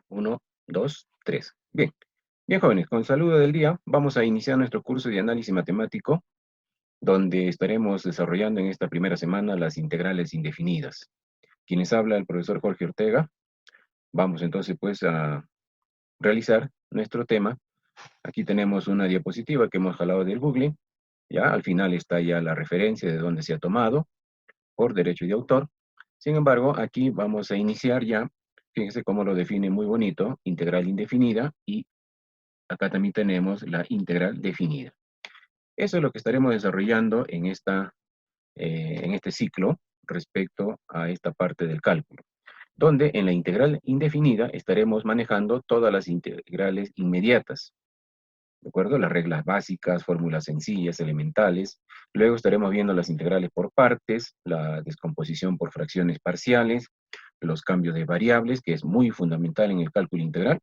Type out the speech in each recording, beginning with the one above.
Uno, dos, tres. Bien, bien jóvenes, con saludo del día, vamos a iniciar nuestro curso de análisis matemático, donde estaremos desarrollando en esta primera semana las integrales indefinidas. Quienes habla el profesor Jorge Ortega. Vamos entonces pues a realizar nuestro tema. Aquí tenemos una diapositiva que hemos jalado del Google. Ya al final está ya la referencia de dónde se ha tomado por derecho de autor. Sin embargo, aquí vamos a iniciar ya. Fíjense cómo lo define muy bonito: integral indefinida, y acá también tenemos la integral definida. Eso es lo que estaremos desarrollando en este ciclo respecto a esta parte del cálculo, donde en la integral indefinida estaremos manejando todas las integrales inmediatas, ¿de acuerdo? Las reglas básicas, fórmulas sencillas, elementales. Luego estaremos viendo las integrales por partes, la descomposición por fracciones parciales, los cambios de variables, que es muy fundamental en el cálculo integral.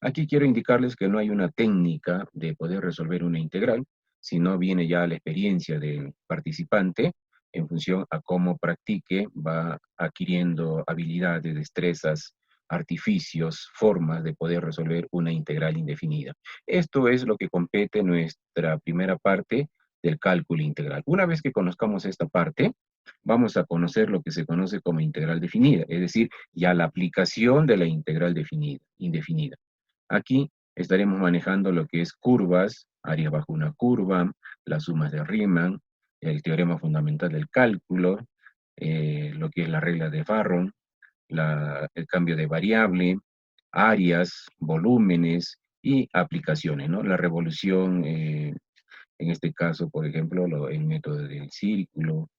Aquí quiero indicarles que no hay una técnica de poder resolver una integral, sino viene ya la experiencia del participante en función a cómo practique, va adquiriendo habilidades, destrezas, artificios, formas de poder resolver una integral indefinida. Esto es lo que compete en nuestra primera parte del cálculo integral. Una vez que conozcamos esta parte, vamos a conocer lo que se conoce como integral definida, es decir, ya la aplicación de la integral indefinida. Aquí estaremos manejando lo que es curvas, área bajo una curva, las sumas de Riemann, el teorema fundamental del cálculo, lo que es la regla de Farron, el cambio de variable, áreas, volúmenes y aplicaciones, ¿no? La revolución, en este caso, por ejemplo, el método del círculo,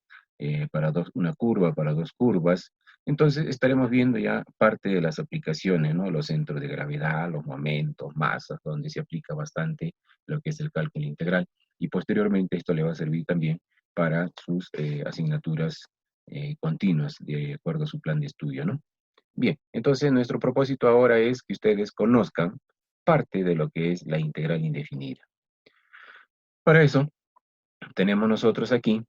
una curva para dos curvas. Entonces estaremos viendo ya parte de las aplicaciones, ¿no? Los centros de gravedad, los momentos, masas, donde se aplica bastante lo que es el cálculo integral. Y posteriormente esto le va a servir también para sus asignaturas continuas, de acuerdo a su plan de estudio, ¿no? Bien, entonces nuestro propósito ahora es que ustedes conozcan parte de lo que es la integral indefinida. Para eso, tenemos nosotros aquí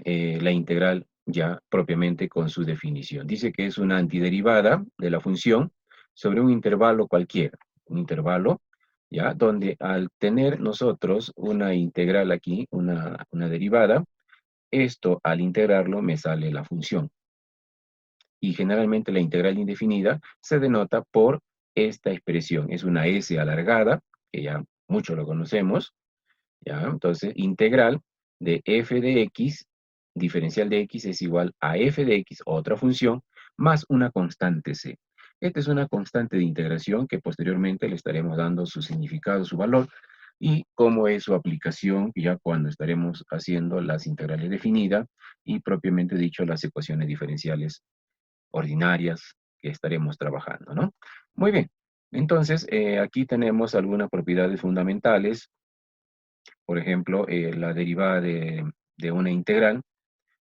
la integral ya propiamente con su definición. Dice que es una antiderivada de la función sobre un intervalo cualquiera, un intervalo, ya, donde al tener nosotros una integral aquí, una derivada, esto al integrarlo me sale la función. Y generalmente la integral indefinida se denota por esta expresión. Es una S alargada, que ya mucho lo conocemos, ¿ya? Entonces, integral de f de x, diferencial de x es igual a f de x, otra función, más una constante c. Esta es una constante de integración que posteriormente le estaremos dando su significado, su valor, y cómo es su aplicación ya cuando estaremos haciendo las integrales definidas y propiamente dicho las ecuaciones diferenciales ordinarias que estaremos trabajando, ¿no? Muy bien. Entonces, aquí tenemos algunas propiedades fundamentales. Por ejemplo, la derivada de una integral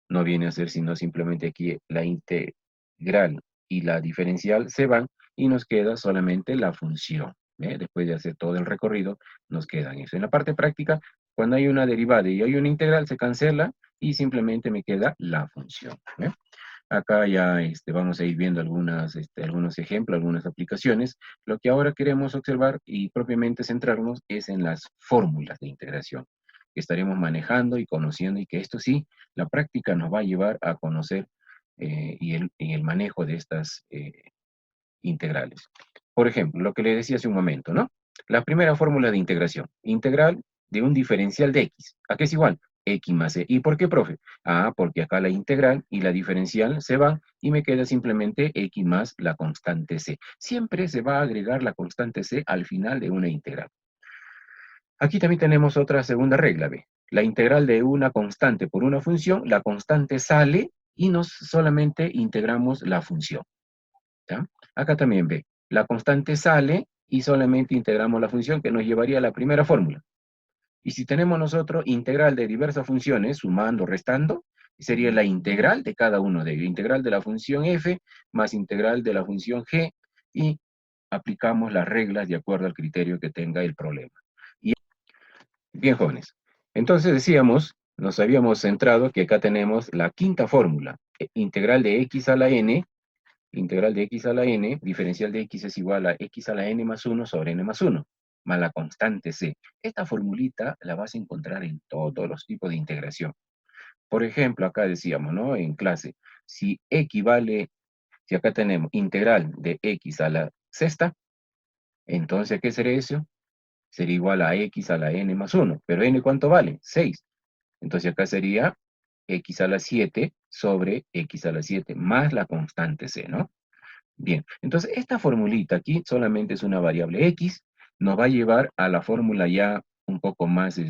no viene a ser sino simplemente aquí la integral y la diferencial se van y nos queda solamente la función. ¿Ve? Después de hacer todo el recorrido, nos quedan eso. En la parte práctica, cuando hay una derivada y hay una integral, se cancela y simplemente me queda la función. ¿Ve? Acá ya vamos a ir viendo algunos ejemplos, algunas aplicaciones. Lo que ahora queremos observar y propiamente centrarnos es en las fórmulas de integración que estaremos manejando y conociendo, y que esto sí, la práctica nos va a llevar a conocer y el manejo de estas integrales. Por ejemplo, lo que le decía hace un momento, ¿no? La primera fórmula de integración, integral de un diferencial de x. ¿A qué es igual? X más c. ¿Y por qué, profe? Ah, porque acá la integral y la diferencial se van y me queda simplemente x más la constante c. Siempre se va a agregar la constante c al final de una integral. Aquí también tenemos otra segunda regla, ¿ve? La integral de una constante por una función, la constante sale y nos solamente integramos la función. ¿Ya? Acá también ve, la constante sale y solamente integramos la función que nos llevaría a la primera fórmula. Y si tenemos nosotros integral de diversas funciones, sumando, restando, sería la integral de cada uno de ellos. Integral de la función f más integral de la función g, y aplicamos las reglas de acuerdo al criterio que tenga el problema. Y bien, jóvenes, entonces decíamos, nos habíamos centrado que acá tenemos la quinta fórmula, integral de x a la n integral de x a la n, diferencial de x es igual a x a la n más 1 sobre n más 1, más la constante c. Esta formulita la vas a encontrar en todos los tipos de integración. Por ejemplo, acá decíamos, ¿no? En clase, si si acá tenemos integral de x a la sexta, entonces, ¿qué sería eso? Sería igual a x a la n más 1. ¿Pero n cuánto vale? 6. Entonces acá sería x a la 7 sobre x a la 7 más la constante c, ¿no? Bien, entonces esta formulita aquí solamente es una variable x, nos va a llevar a la fórmula ya un poco más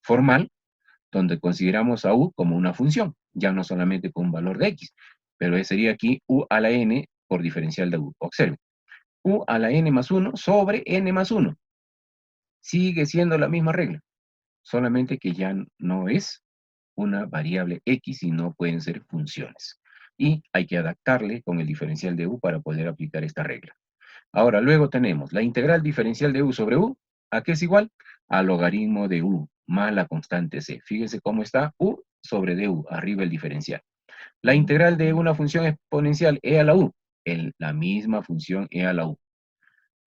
formal, donde consideramos a u como una función, ya no solamente con un valor de x, pero ese sería aquí u a la n por diferencial de u. Observen, u a la n más 1 sobre n más 1. Sigue siendo la misma regla, solamente que ya no es una variable x y no pueden ser funciones. Y hay que adaptarle con el diferencial de u para poder aplicar esta regla. Ahora, luego tenemos la integral diferencial de u sobre u, ¿a qué es igual? Al logaritmo de u más la constante c. Fíjense cómo está u sobre du, arriba el diferencial. La integral de una función exponencial e a la u, la misma función e a la u.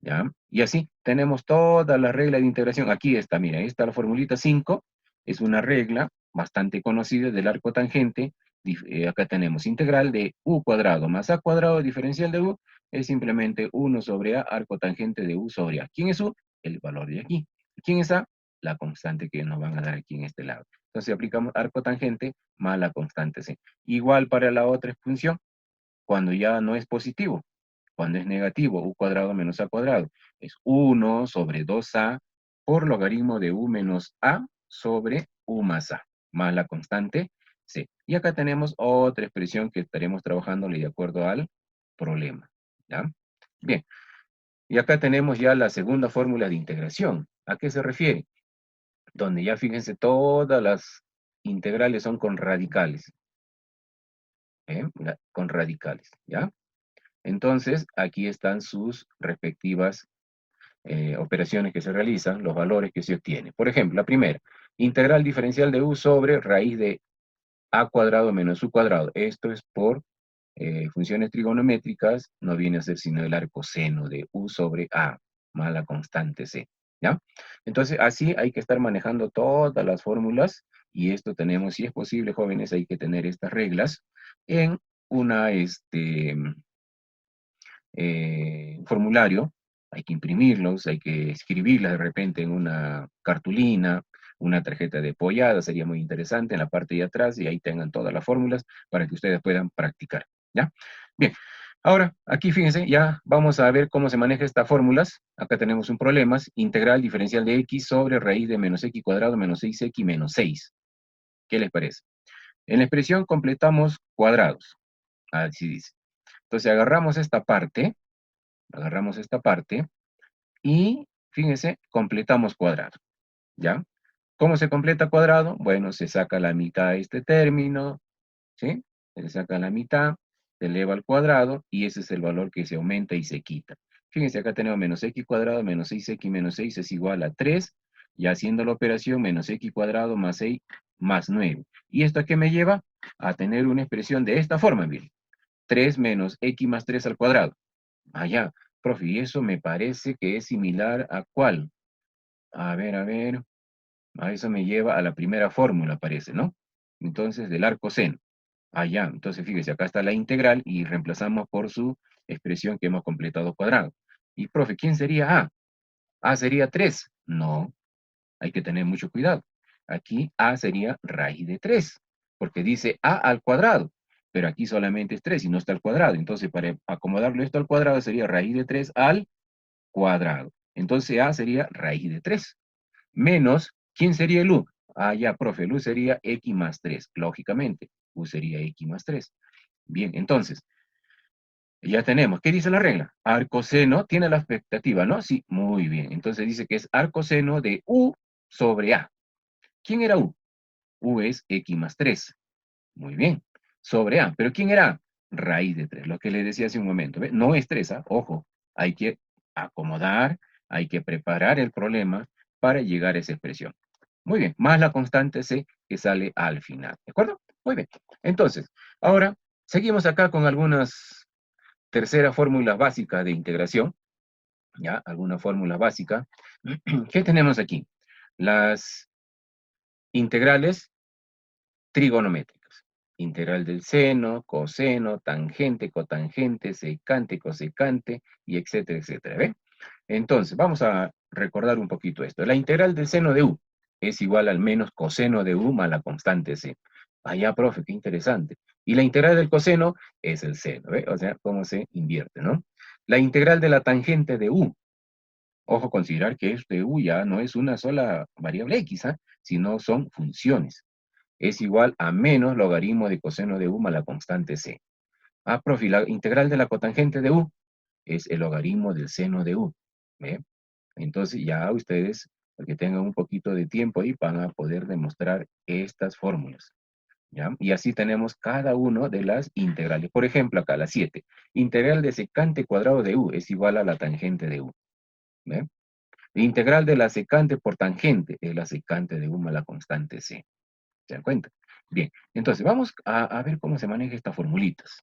¿Ya? Y así tenemos toda la regla de integración. Aquí está, mira, ahí está la formulita 5, es una regla bastante conocida del arco tangente. Acá tenemos integral de u cuadrado más a cuadrado, diferencial de u, es simplemente 1 sobre a, arco tangente de u sobre a. ¿Quién es u? El valor de aquí. ¿Quién es a? La constante que nos van a dar aquí en este lado. Entonces aplicamos arco tangente más la constante c. Igual para la otra función, cuando ya no es positivo. Cuando es negativo, u cuadrado menos a cuadrado, es 1 sobre 2a por logaritmo de u menos a sobre u más a, más la constante c. Y acá tenemos otra expresión que estaremos trabajando de acuerdo al problema. ¿Ya? Bien, y acá tenemos ya la segunda fórmula de integración. ¿A qué se refiere? Donde ya fíjense, todas las integrales son con radicales. Con radicales, ¿ya? Entonces, aquí están sus respectivas operaciones que se realizan, los valores que se obtienen. Por ejemplo, la primera, integral diferencial de u sobre raíz de a cuadrado menos u cuadrado. Esto es por funciones trigonométricas, no viene a ser sino el arco seno de u sobre a más la constante c. ¿Ya? Entonces, así hay que estar manejando todas las fórmulas y esto tenemos, si es posible, jóvenes, hay que tener estas reglas en una, formulario, hay que imprimirlos, hay que escribirlas de repente en una cartulina, una tarjeta de pollada, sería muy interesante en la parte de atrás y ahí tengan todas las fórmulas para que ustedes puedan practicar, ¿ya? Bien, ahora aquí fíjense, ya vamos a ver cómo se maneja estas fórmulas. Acá tenemos un problema, integral diferencial de x sobre raíz de menos x cuadrado menos 6x menos 6. ¿Qué les parece? En la expresión completamos cuadrados, así dice. Entonces agarramos esta parte y, fíjense, completamos cuadrado, ¿ya? ¿Cómo se completa cuadrado? Bueno, se saca la mitad de este término, ¿sí? Se saca la mitad, se eleva al cuadrado, y ese es el valor que se aumenta y se quita. Fíjense, acá tenemos menos x cuadrado menos 6x menos 6 es igual a 3, y haciendo la operación menos x cuadrado más 6 más 9. ¿Y esto a qué me lleva? A tener una expresión de esta forma, miren. 3 menos x más 3 al cuadrado. Allá, profe, y eso me parece que es similar a ¿cuál? A ver, a eso me lleva a la primera fórmula, parece, ¿no? Entonces, del arco seno. Allá, entonces fíjese, acá está la integral y reemplazamos por su expresión que hemos completado cuadrado. Y, profe, ¿quién sería a? A sería 3. No, hay que tener mucho cuidado. Aquí a sería raíz de 3, porque dice a al cuadrado, pero aquí solamente es 3 y no está al cuadrado. Entonces, para acomodarlo esto al cuadrado sería raíz de 3 al cuadrado. Entonces a sería raíz de 3. Menos, ¿quién sería el u? Ah, ya, profe, el u sería x más 3, lógicamente. U sería x más 3. Bien, entonces, ya tenemos. ¿Qué dice la regla? Arcoseno tiene la expectativa, ¿no? Sí, muy bien. Entonces dice que es arcoseno de u sobre a. ¿Quién era u? U es x más 3. Muy bien. Sobre a. ¿Pero quién era a? Raíz de 3. Lo que le decía hace un momento. ¿Ve? No es 3, ¿ah? Ojo. Hay que acomodar, hay que preparar el problema para llegar a esa expresión. Muy bien. Más la constante c que sale al final. ¿De acuerdo? Muy bien. Entonces, ahora seguimos acá con algunas tercera fórmula básica de integración, ¿ya? Alguna fórmula básica. ¿Qué tenemos aquí? Las integrales trigonométricas. Integral del seno, coseno, tangente, cotangente, secante, cosecante, y etcétera, etcétera. ¿Ve? Entonces, vamos a recordar un poquito esto. La integral del seno de u es igual al menos coseno de u más la constante c. Vaya, profe, qué interesante. Y la integral del coseno es el seno, ¿ve? O sea, cómo se invierte, ¿no? La integral de la tangente de u. Ojo, considerar que este u ya no es una sola variable x, ¿ah? Sino son funciones. Es igual a menos logaritmo de coseno de u más la constante c. Ah, profe, la integral de la cotangente de u es el logaritmo del seno de u. ¿Ve? Entonces ya ustedes, porque tengan un poquito de tiempo ahí, van a poder demostrar estas fórmulas. ¿Ya? Y así tenemos cada uno de las integrales. Por ejemplo, acá la 7. Integral de secante cuadrado de u es igual a la tangente de u. ¿Ve? Integral de la secante por tangente es la secante de u más la constante c. ¿Se dan cuenta? Bien, entonces vamos a ver cómo se manejan estas formulitas.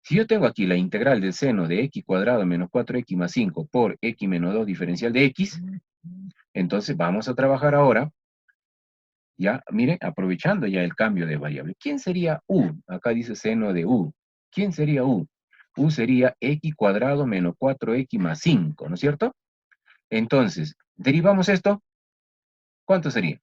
Si yo tengo aquí la integral del seno de x cuadrado menos 4x más 5 por x menos 2 diferencial de x, entonces vamos a trabajar ahora, ya, mire, aprovechando ya el cambio de variable. ¿Quién sería u? Acá dice seno de u. ¿Quién sería u? U sería x cuadrado menos 4x más 5, ¿no es cierto? Entonces, derivamos esto, ¿cuánto sería?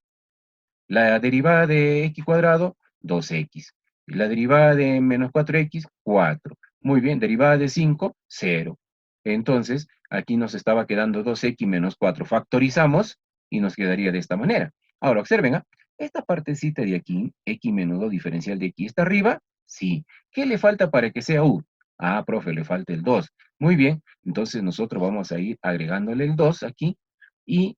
La derivada de x cuadrado, 2x. Y la derivada de menos 4x, 4. Muy bien, derivada de 5, 0. Entonces, aquí nos estaba quedando 2x menos 4. Factorizamos y nos quedaría de esta manera. Ahora, observen, ¿ah? Esta partecita de aquí, x menos 2 diferencial de x, ¿está arriba? Sí. ¿Qué le falta para que sea u? Ah, profe, le falta el 2. Muy bien, entonces nosotros vamos a ir agregándole el 2 aquí y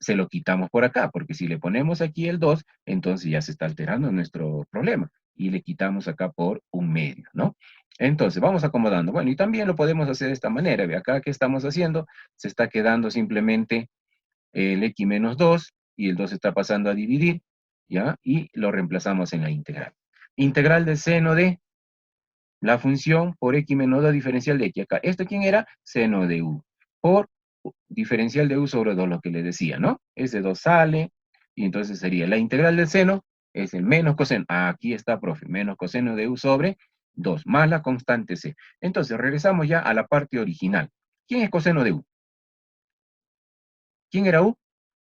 se lo quitamos por acá, porque si le ponemos aquí el 2, entonces ya se está alterando nuestro problema. Y le quitamos acá por un medio, ¿no? Entonces, vamos acomodando. Bueno, y también lo podemos hacer de esta manera. Ve acá, ¿qué estamos haciendo? Se está quedando simplemente el x menos 2, y el 2 está pasando a dividir, ¿ya? Y lo reemplazamos en la integral. Integral del seno de la función por x menos 2 diferencial de x. Acá, ¿esto quién era? Seno de u. Por diferencial de u sobre 2, lo que le decía, ¿no? Ese 2 sale, y entonces sería la integral del seno, es el menos coseno. Aquí está, profe, menos coseno de u sobre 2, más la constante c. Entonces, regresamos ya a la parte original. ¿Quién es coseno de u? ¿Quién era u?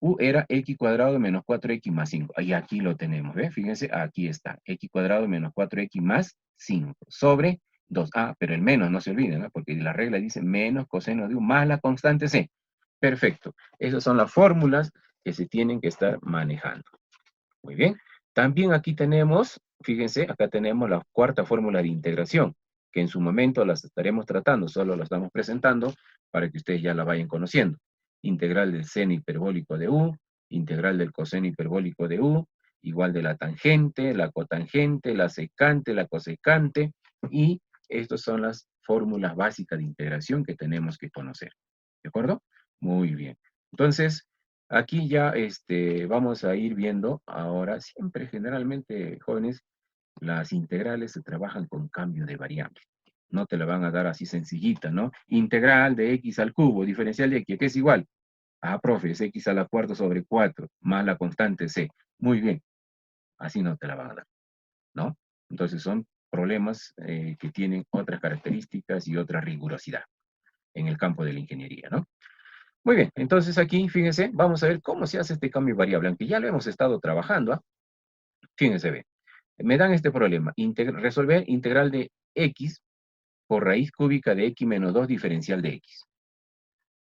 U era x cuadrado menos 4x más 5. Y aquí lo tenemos, ¿ve? Fíjense, aquí está. X cuadrado menos 4x más 5 sobre 2. Ah, pero el menos, no se olviden, ¿no? Porque la regla dice menos coseno de u más la constante c. Perfecto. Esas son las fórmulas que se tienen que estar manejando. Muy bien. También aquí tenemos, fíjense, acá tenemos la cuarta fórmula de integración, que en su momento las estaremos tratando, solo la estamos presentando para que ustedes ya la vayan conociendo. Integral del seno hiperbólico de u, integral del coseno hiperbólico de u, igual de la tangente, la cotangente, la secante, la cosecante, y estas son las fórmulas básicas de integración que tenemos que conocer. ¿De acuerdo? Muy bien. Entonces, aquí ya vamos a ir viendo ahora, siempre generalmente, jóvenes, las integrales se trabajan con cambio de variable. No te la van a dar así sencillita, ¿no? Integral de x al cubo, diferencial de x, ¿qué es igual? Ah, profe, es x a la cuarta sobre 4, más la constante c. Muy bien, así no te la van a dar, ¿no? Entonces son problemas que tienen otras características y otra rigurosidad en el campo de la ingeniería, ¿no? Muy bien, entonces aquí, fíjense, vamos a ver cómo se hace este cambio de variable, aunque ya lo hemos estado trabajando, ¿ah? Fíjense, ve, me dan este problema, resolver integral de x por raíz cúbica de x menos 2 diferencial de x.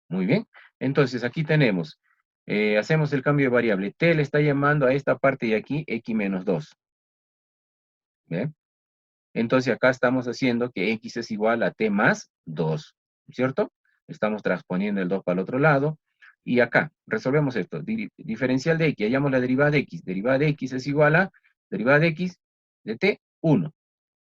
Muy bien, entonces aquí tenemos, hacemos el cambio de variable, t le está llamando a esta parte de aquí x menos 2. ¿Ve? Entonces acá estamos haciendo que x es igual a t más 2, ¿cierto? Estamos transponiendo el 2 para el otro lado. Y acá, resolvemos esto. Diferencial de x, hallamos la derivada de x. Derivada de x es igual a derivada de x de t, 1.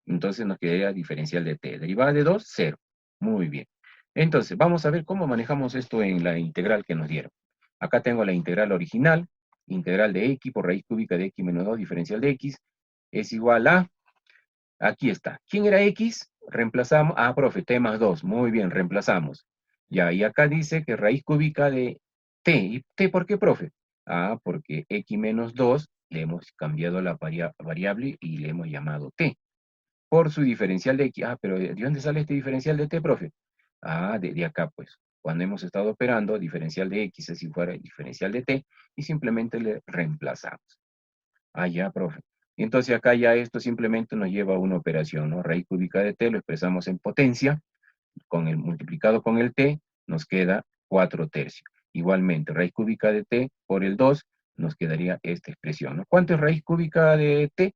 Entonces nos quedaría diferencial de t. Derivada de 2, 0. Muy bien. Entonces, vamos a ver cómo manejamos esto en la integral que nos dieron. Acá tengo la integral original, integral de x por raíz cúbica de x menos 2, diferencial de x, es igual a... Aquí está. ¿Quién era x? Reemplazamos, profe, t más 2, muy bien, reemplazamos. Ya, y acá dice que raíz cúbica de t. ¿Y t por qué, profe? Porque x menos 2 le hemos cambiado la variable y le hemos llamado t. Por su diferencial de x. Pero ¿de dónde sale este diferencial de t, profe? De acá, pues. Cuando hemos estado operando, diferencial de x es igual al diferencial de t, y simplemente le reemplazamos. Ya, profe. Y entonces acá ya esto simplemente nos lleva a una operación, ¿no? Raíz cúbica de t lo expresamos en potencia, multiplicado con el t, nos queda 4 tercios. Igualmente, raíz cúbica de t por el 2, nos quedaría esta expresión, ¿no? ¿Cuánto es raíz cúbica de t?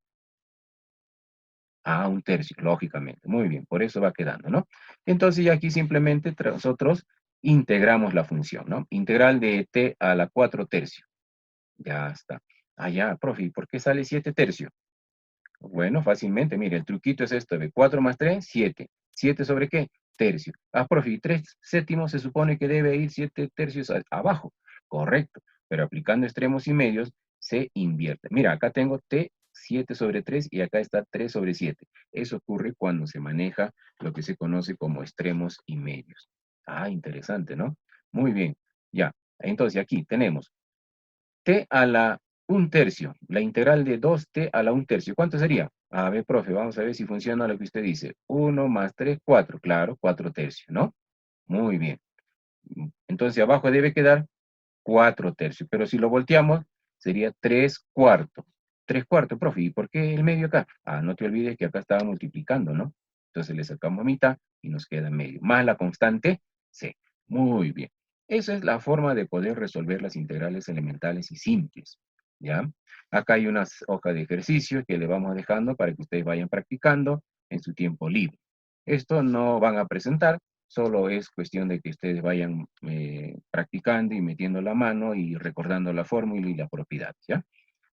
Un tercio, lógicamente. Muy bien, por eso va quedando, ¿no? Entonces ya aquí simplemente nosotros integramos la función, ¿no? Integral de t a la 4 tercios. Ya está. Ya, profe, ¿y por qué sale 7 tercios? Bueno, fácilmente, mire, el truquito es esto, de 4 más 3, 7. ¿7 sobre qué? Tercio. Profe, y 3 séptimos se supone que debe ir 7 tercios abajo. Correcto, pero aplicando extremos y medios se invierte. Mira, acá tengo t 7 sobre 3 y acá está 3 sobre 7. Eso ocurre cuando se maneja lo que se conoce como extremos y medios. Interesante, ¿no? Muy bien, ya. Entonces aquí tenemos t a la 1 tercio, la integral de 2t a la 1 tercio. ¿Cuánto sería? A ver, profe, vamos a ver si funciona lo que usted dice. 1 más 3, 4. Claro, 4 tercios, ¿no? Muy bien. Entonces abajo debe quedar 4 tercios, pero si lo volteamos, sería 3 cuartos. 3 cuartos, profe, ¿y por qué el medio acá? No te olvides que acá estaba multiplicando, ¿no? Entonces le sacamos mitad y nos queda medio. Más la constante c. Muy bien. Esa es la forma de poder resolver las integrales elementales y simples, ¿ya? Acá hay una hoja de ejercicio que le vamos dejando para que ustedes vayan practicando en su tiempo libre. Esto no van a presentar, solo es cuestión de que ustedes vayan practicando y metiendo la mano y recordando la fórmula y la propiedad, ¿ya?